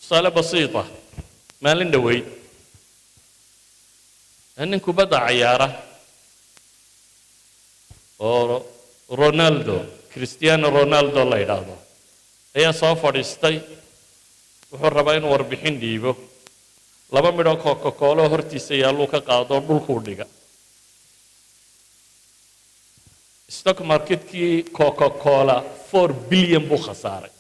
tusaale basiita maalin dhoweyd nin kubadda cayaara oo Ronaldo Cristiano Ronaldo la yidhaahdo ayaa soo fadhiistay wuxuu rabaa inuu warbixin dhiibo laba midho Coca-Cola hortiisa yaaluu ka qaado dhulkuu dhiga stock marketkii Coca-Cola 4 bilyan buu khasaaray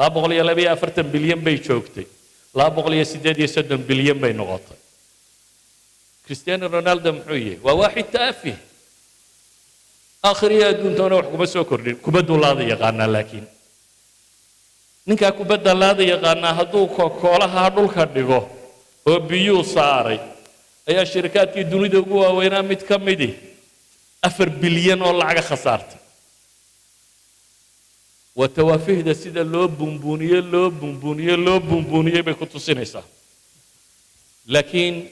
242 bilyan bay joogtay 238 bilyan bay noqotay Cristiano Ronaldo muxuu yahay waa waaxid taafih آخرية دون تونا وحكومة سوكرين كبدو لاذي يقارنا لكن نكا كبدا لاذي يقارنا هدو كولا هادول كردقو وبيو صاري أي شركات يدوني دقوا وينا متكمدي 4 بليون والله عقا خسارت وتوافيه دا سيدا لو بومبونية بكتو سينيسا لكن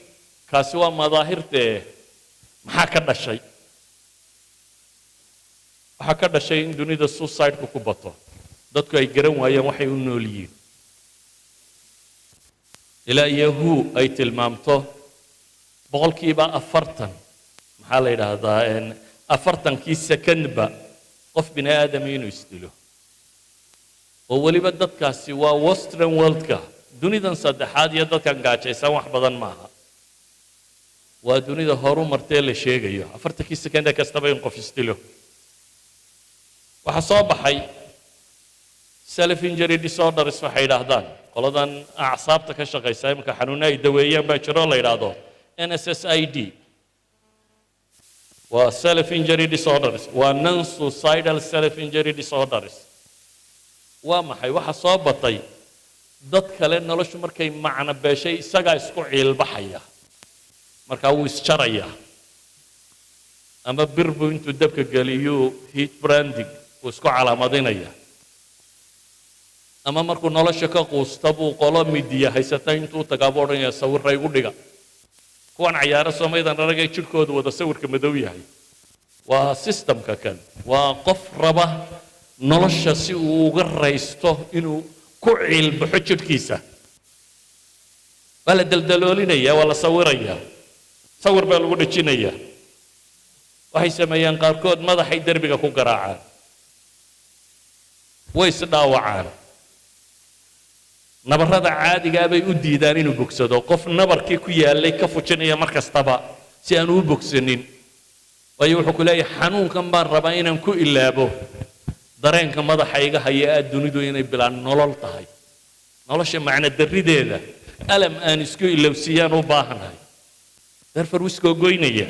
كاسوا مظاهرته محاكرنا الشيء waxaa ka dhashay in dunida suicide-ku ku bato dadku ay garan waayeen waxay u nool yihiin ilaa yahu ay tilmaamto boqolkiiba 40 maxaa la yidhaahdaa 40kii secondba qof bini aadam inuu isdilo oo weliba dadkaasi waa western world-ka dunidan saddexaad iyo dadkan gaajaysan wax badan maaha waa dunida horu martee la sheegayo 40kii second kastaba in qof isdilo waxa soo baxay self injury disorders waxay yiraahdaan qoladan acsaabta ka shaqeysa imka xanuuna ay daweeyaan baa jiro la yiraahdo NSSID waa self injury disorders waa non suicidal self injury disorders waa maxay waxa soo batay dad kale noloshu markay macna beeshay isaga isku ciilbaxaya marka uu isjaraya ama birbu intuu dabka galiyo heat branding وسكو على مدينة أما مركو نلاش كقوس تبو قلا ميديا هيستين تو تجابورين يصور رأي وديكا كون عيار سوميدا نرجع يشكود وده صور كمدوية هاي وسيستم ككل وقف ربا نلاش سي وغير رئيسته إنه كعيل بحجة كيسة ولا دلدلولين يا ولا صورية صور بالود الشينية وهي سميان قاركود ماذا حيدر بيكا كون قراعة ويسداوعان nabarrada caadiga bay u diidaan inuu bogsado qof nabarkii ku yaalay ka fujinaya markastaba si aan u bogsanin way wuxuu ku leeyahay xanuunkan baan rabaa inaan ku ilaabo dareenka madaxayga haya dunidu inay bilaan nolol tahay nolosha macna darideeda alam aan isku ilowsiyaan u baahanahay darfar wisko goynaya